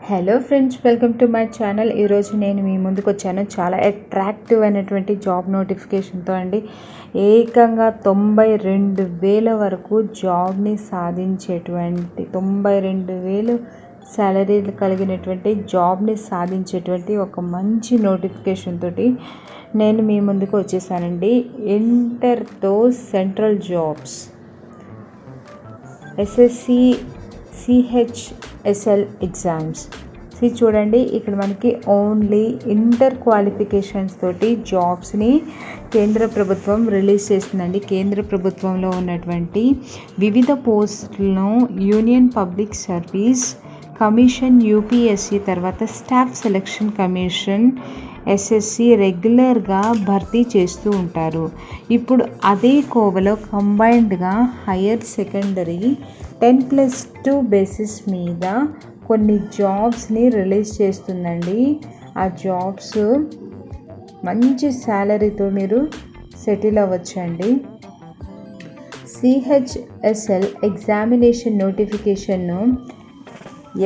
Hello friends, welcome to my channel. ఈరోజు నేను మీ ముందుకు వచ్చాను చాలా అట్రాక్టివ్ అయినటువంటి జాబ్ నోటిఫికేషన్తో అండి. ఏకంగా 92,000 వరకు జాబ్ని సాధించేటువంటి 92,000 శాలరీలు కలిగినటువంటి జాబ్ని సాధించేటువంటి ఒక మంచి నోటిఫికేషన్ తోటి నేను మీ ముందుకు వచ్చేసానండి. ఇంటర్తో central jobs SSC CHSL exams. చూడండి, ఇక్కడ మనకి ఓన్లీ ఇంటర్ క్వాలిఫికేషన్స్ తోటి జాబ్స్ని కేంద్ర ప్రభుత్వం రిలీజ్ చేస్తుందండి. కేంద్ర ప్రభుత్వంలో ఉన్నటువంటి వివిధ పోస్టులను union public service commission UPSC తర్వాత స్టాఫ్ సెలక్షన్ కమిషన్ ఎస్ఎస్సి రెగ్యులర్గా భర్తీ చేస్తూ ఉంటారు. ఇప్పుడు అదే కోవలో కంబైన్డ్గా హయ్యర్ సెకండరీ 10+2 బేసిస్ మీద కొన్ని జాబ్స్ని రిలీజ్ చేస్తుందండి. ఆ జాబ్స్ మంచి శాలరీతో మీరు సెటిల్ అవ్వచ్చండి. CHSL ఎగ్జామినేషన్ నోటిఫికేషన్ను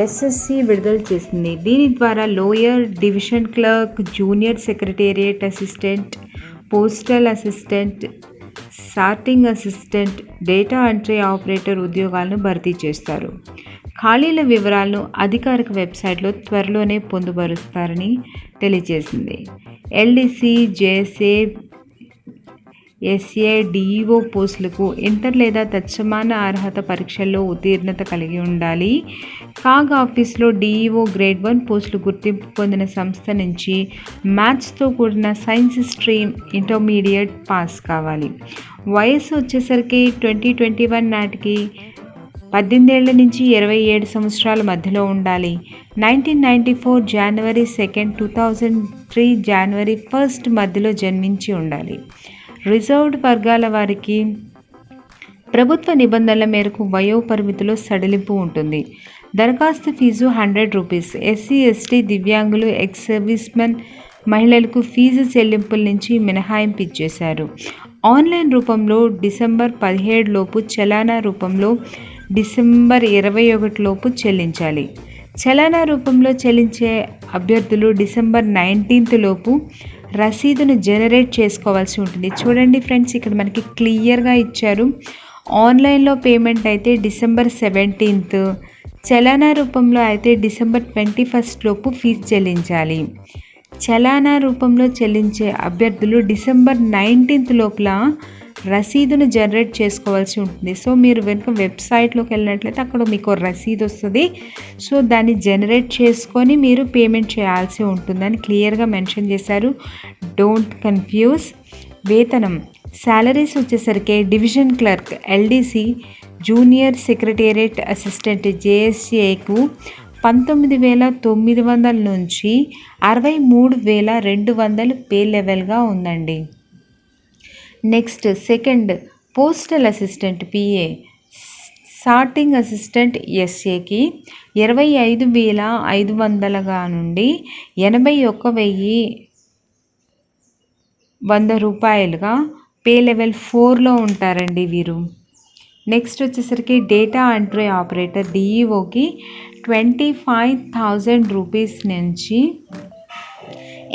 ఎస్ఎస్సి విడుదల చేసింది. దీని ద్వారా lower division clerk, junior secretariat assistant, postal assistant, sorting assistant, data entry operator ఉద్యోగాలను భర్తీ చేస్తారు. ఖాళీల వివరాలను అధికారిక వెబ్సైట్లో త్వరలోనే పొందుపరుస్తారని తెలియజేసింది. ఎల్డీసీ, జేఎస్ఏ, ఎస్ఏ, డిఈఓ పోస్టులకు ఇంటర్ లేదా తత్సమాన అర్హత పరీక్షల్లో ఉత్తీర్ణత కలిగి ఉండాలి. కాగ్ ఆఫీస్లో డిఈఓ గ్రేడ్ 1 పోస్టులు గుర్తింపు పొందిన సంస్థ నుంచి మ్యాథ్స్తో కూడిన సైన్స్ స్ట్రీమ్ ఇంటర్మీడియట్ పాస్ కావాలి. వయసు వచ్చేసరికి 2021 నాటికి 18 ఏళ్ల నుంచి 27 సంవత్సరాల మధ్యలో ఉండాలి. 1994 జనవరి 2, 2003 జనవరి 1 మధ్యలో జన్మించి ఉండాలి. రిజర్వ్డ్ వర్గాల వారికి ప్రభుత్వ నిబంధనల మేరకు వయో పరిమితిలో సడలింపు ఉంటుంది. దరఖాస్తు ఫీజు ₹100. ఎస్సీ, ఎస్టీ, దివ్యాంగులు, ఎక్స్ సర్వీస్మెన్ మహిళలకు ఫీజు చెల్లింపుల నుంచి మినహాయింపు ఇచ్చేశారు. ఆన్లైన్ రూపంలో డిసెంబర్ 17 లోపు, చలానా రూపంలో డిసెంబర్ 21 లోపు చెల్లించాలి. చలానా రూపంలో చెల్లించే అభ్యర్థులు డిసెంబర్ 19 లోపు రసీదును జనరేట్ చేసుకోవాల్సి ఉంటుంది. చూడండి ఫ్రెండ్స్, ఇక్కడ మనకి క్లియర్గా ఇచ్చారు. ఆన్లైన్లో పేమెంట్ అయితే డిసెంబర్ 17, చలానా రూపంలో అయితే డిసెంబర్ 21 లోపు ఫీజు చెల్లించాలి. చలానా రూపంలో చెల్లించే అభ్యర్థులు డిసెంబర్ 19 లోపల రసీదును జనరేట్ చేసుకోవాల్సి ఉంటుంది. సో మీరు వెనుక వెబ్సైట్లోకి వెళ్ళినట్లయితే అక్కడ మీకు రసీదు వస్తుంది. సో దాన్ని జనరేట్ చేసుకొని మీరు పేమెంట్ చేయాల్సి ఉంటుందని క్లియర్గా మెన్షన్ చేశారు. Don't confuse. వేతనం శాలరీస్ వచ్చేసరికి division clerk, LDC, junior secretariat assistant, జేఎస్ఏకు 19,900 నుంచి 63,200 పే లెవెల్గా ఉందండి. Next second postal assistant PA, sorting assistant ఎస్ఏకి 25,500 నుండి 81,100 రూపాయలుగా పే లెవెల్ 4లో ఉంటారండి వీరు. నెక్స్ట్ వచ్చేసరికి డేటా ఎంట్రీ ఆపరేటర్ డిఈఓకి 25,000 రూపీస్ నుంచి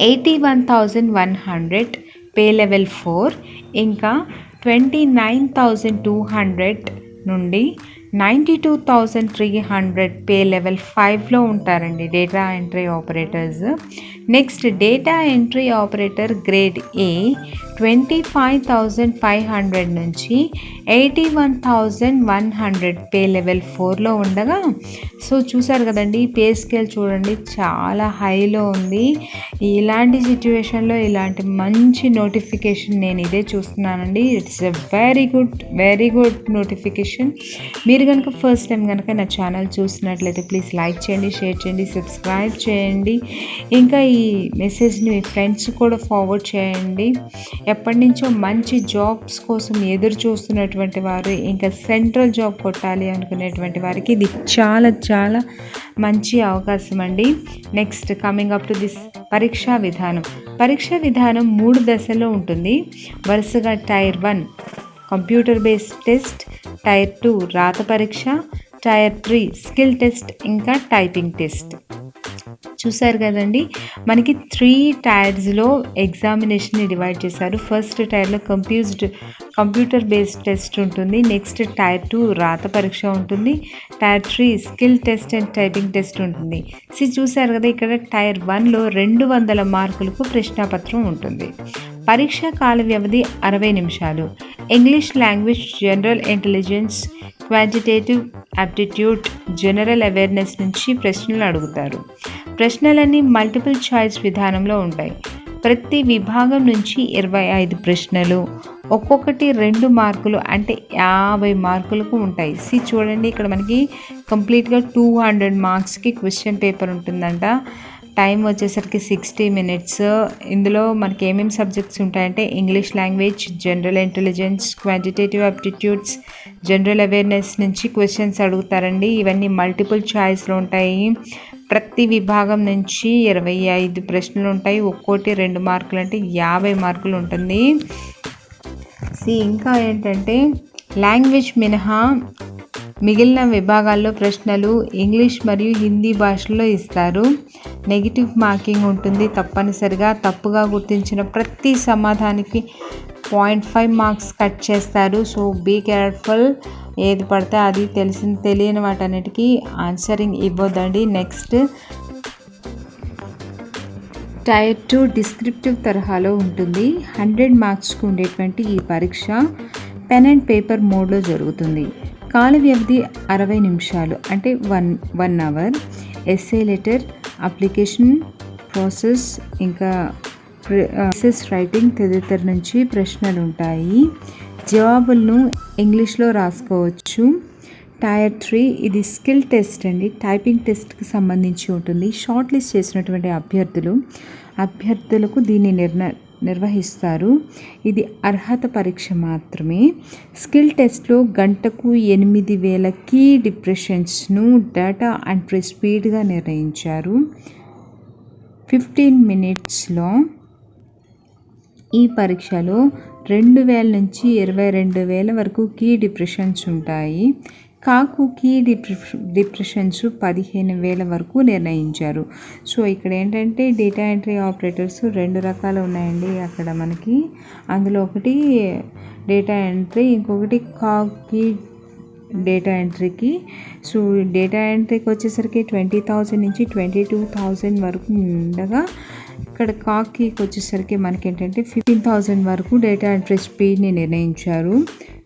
81,100 పే లెవెల్ 4, ఇంకా 29,200 నుండి 92,300 పే లెవెల్ 5లో ఉంటారండి data entry operators. Next data entry operator grade A 25,500 నుంచి 81,100 పే లెవెల్ 4లో ఉండగా, సో చూసారు కదండి, పే స్కేల్ చూడండి చాలా హైలో ఉంది. ఇలాంటి సిచ్యువేషన్లో ఇలాంటి మంచి నోటిఫికేషన్ నేను ఇదే చూస్తున్నానండి. It's a very good notification. మీరు కనుక ఫస్ట్ టైం కనుక నా ఛానల్ చూసినట్లయితే ప్లీజ్ లైక్ చేయండి, షేర్ చేయండి, సబ్స్క్రైబ్ చేయండి. ఇంకా ఈ మెసేజ్ని మీ ఫ్రెండ్స్ కూడా ఫార్వర్డ్ చేయండి. ఎప్పటి నుంచో మంచి జాబ్స్ కోసం ఎదురు చూస్తున్నటువంటి వారు, ఇంకా సెంట్రల్ జాబ్ కొట్టాలి అనుకునేటువంటి వారికి ఇది చాలా చాలా మంచి అవకాశం అండి. Next coming up to this పరీక్షా విధానం. 3 దశల్లో ఉంటుంది. వరుసగా tier 1 computer based test, tier 2 రాత పరీక్ష, టైర్ 3 స్కిల్ టెస్ట్, ఇంకా టైపింగ్ టెస్ట్. చూసారు కదండి, మనకి 3 టైర్స్లో ఎగ్జామినేషన్ని డివైడ్ చేశారు. ఫస్ట్ టైర్లో కంప్యూటర్ బేస్డ్ టెస్ట్ ఉంటుంది. నెక్స్ట్ టైర్ 2 రాత పరీక్ష ఉంటుంది. Tier 3 skill test and typing test ఉంటుంది. చూసారు కదా, ఇక్కడ టైర్ 1లో 200 మార్కులకు ప్రశ్నాపత్రం ఉంటుంది. పరీక్షా కాల వ్యవధి 60 నిమిషాలు. English language, general intelligence, quantitative aptitude, general awareness నుంచి ప్రశ్నలు అడుగుతారు. ప్రశ్నలన్నీ మల్టిపుల్ చాయిస్ విధానంలో ఉంటాయి. ప్రతి విభాగం నుంచి 25 ప్రశ్నలు, ఒక్కొక్కటి 2 మార్కులు, అంటే 50 మార్కులకు ఉంటాయి. చూడండి, ఇక్కడ మనకి కంప్లీట్గా 200 మార్క్స్కి క్వశ్చన్ పేపర్ ఉంటుందంట. టైం వచ్చేసరికి 60 మినిట్స్. ఇందులో మనకి ఏమేమి సబ్జెక్ట్స్ ఉంటాయంటే English language, general intelligence, quantitative aptitudes, general awareness నుంచి క్వశ్చన్స్ అడుగుతారండి. ఇవన్నీ మల్టిపుల్ చాయిస్లో ఉంటాయి. ప్రతి విభాగం నుంచి 25 ప్రశ్నలు ఉంటాయి. ఒక్కోటి 2 మార్కులు, అంటే 50 మార్కులు ఉంటుంది. ఇంకా ఏంటంటే లాంగ్వేజ్ మినహా మిగిలిన విభాగాల్లో ప్రశ్నలు ఇంగ్లీష్ మరియు హిందీ భాషల్లో ఇస్తారు. నెగిటివ్ మార్కింగ్ ఉంటుంది. తప్పనిసరిగా తప్పుగా గుర్తించిన ప్రతి సమాధానానికి 0.5 మార్క్స్ కట్ చేస్తారు. So be careful. ఏది పడితే అది తెలియని వాటన్నిటికీ ఆన్సరింగ్ ఇవ్వద్దండి. నెక్స్ట్ టైర్ 2 డిస్క్రిప్టివ్ తరహాలో ఉంటుంది. 100 మార్క్స్కు ఉండేటువంటి ఈ పరీక్ష పెన్ అండ్ పేపర్ మోడ్లో జరుగుతుంది. కాల వ్యవధి 60 నిమిషాలు, అంటే 1 hour. Essay letter, application process, ఇంకా రైటింగ్ తదితర నుంచి ప్రశ్నలు ఉంటాయి. జవాబులను ఇంగ్లీష్లో రాసుకోవచ్చు. టైర్ 3 ఇది స్కిల్ టెస్ట్ అండి, టైపింగ్ టెస్ట్కి సంబంధించి ఉంటుంది. షార్ట్ లిస్ట్ చేసినటువంటి అభ్యర్థులకు దీన్ని నిర్వహిస్తారు. ఇది అర్హత పరీక్ష మాత్రమే. స్కిల్ టెస్ట్లో గంటకు 8000 కీ డిప్రెషన్స్ను డేటా ఎంట్రీ స్పీడ్గా నిర్ణయించారు. 15 మినిట్స్లో ఈ పరీక్షలో 2000 నుంచి 22,000 వరకు కీ డిప్రెషన్స్ ఉంటాయి. కాకు కీ డిప్రెషన్స్ 15,000 వరకు నిర్ణయించారు. సో ఇక్కడ ఏంటంటే డేటా ఎంట్రీ ఆపరేటర్స్ 2 రకాలు ఉన్నాయండి అక్కడ మనకి. అందులో ఒకటి డేటా ఎంట్రీ, ఇంకొకటి కాకి డేటా ఎంట్రీకి. సో డేటా ఎంట్రీకి వచ్చేసరికి 20,000 నుంచి 22,000 వరకు ఉండగా, ఇక్కడ కాకీకి వచ్చేసరికి మనకి ఏంటంటే 15,000 వరకు డేటా ఎంట్రీ స్పీడ్ని నిర్ణయించారు.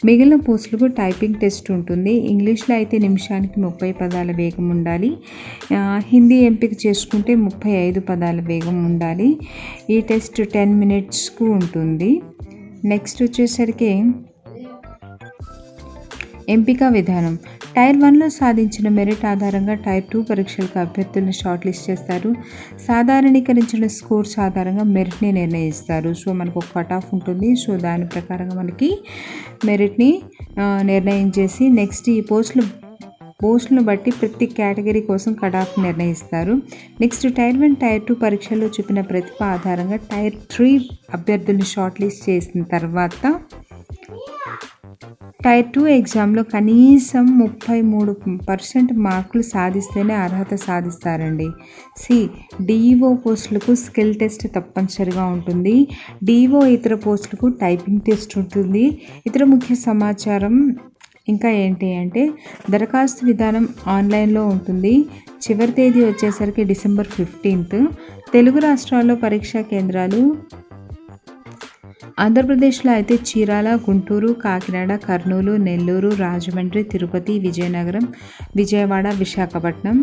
మిగిలిన పోస్టులకు టైపింగ్ టెస్ట్ ఉంటుంది. ఇంగ్లీష్లో అయితే నిమిషానికి 30 పదాల వేగం ఉండాలి. హిందీ ఎంపిక చేసుకుంటే 35 పదాల వేగం ఉండాలి. ఈ టెస్ట్ 10 మినిట్స్కు ఉంటుంది. నెక్స్ట్ వచ్చేసరికి ఎంపిక విధానం. టైర్ 1లో సాధించిన మెరిట్ ఆధారంగా టైర్ 2 పరీక్షలకు అభ్యర్థులను షార్ట్ లిస్ట్ చేస్తారు. సాధారణీకరించిన స్కోర్స్ ఆధారంగా మెరిట్ని నిర్ణయిస్తారు. సో మనకు ఒక కట్ ఆఫ్ ఉంటుంది. సో దాని ప్రకారంగా మనకి మెరిట్ని నిర్ణయించేసి నెక్స్ట్ ఈ పోస్టులను బట్టి ప్రతి కేటగిరీ కోసం కట్ ఆఫ్ నిర్ణయిస్తారు. నెక్స్ట్ టైర్ 1, టైర్ 2 పరీక్షల్లో చూపిన ప్రతిభ ఆధారంగా టైర్ 3 అభ్యర్థులను షార్ట్ లిస్ట్ చేసిన తర్వాత టైర్ 2 ఎగ్జామ్లో కనీసం 33% మార్కులు సాధిస్తేనే అర్హత సాధిస్తారండి. డిఈఓ పోస్టులకు స్కిల్ టెస్ట్ తప్పనిసరిగా ఉంటుంది. డిఈఓ ఇతర పోస్టులకు టైపింగ్ టెస్ట్ ఉంటుంది. ఇతర ముఖ్య సమాచారం ఇంకా ఏంటి అంటే దరఖాస్తు విధానం ఆన్లైన్లో ఉంటుంది. చివరి తేదీ వచ్చేసరికి డిసెంబర్ 15th. తెలుగు రాష్ట్రాల్లో పరీక్షా కేంద్రాలు ఆంధ్రప్రదేశ్లో అయితే చీరాల, గుంటూరు, కాకినాడ, కర్నూలు, నెల్లూరు, రాజమండ్రి, తిరుపతి, విజయనగరం, విజయవాడ, విశాఖపట్నం.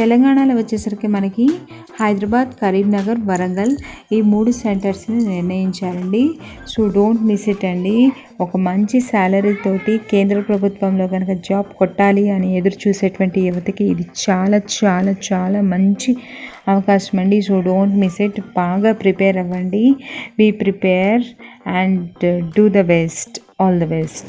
తెలంగాణలో వచ్చేసరికి మనకి హైదరాబాద్, కరీంనగర్, వరంగల్ ఈ 3 సెంటర్స్ని నిర్ణయించారండి. సో డోంట్ మిస్ ఇట్ అండి. ఒక మంచి శాలరీ తోటి కేంద్ర ప్రభుత్వంలో కనుక జాబ్ కొట్టాలి అని ఎదురు చూసేటువంటి యువతకి ఇది చాలా చాలా చాలా మంచి అవకాశం అండి. So don't miss it. బాగా ప్రిపేర్ అవ్వండి. Be prepare and do the best. All the best.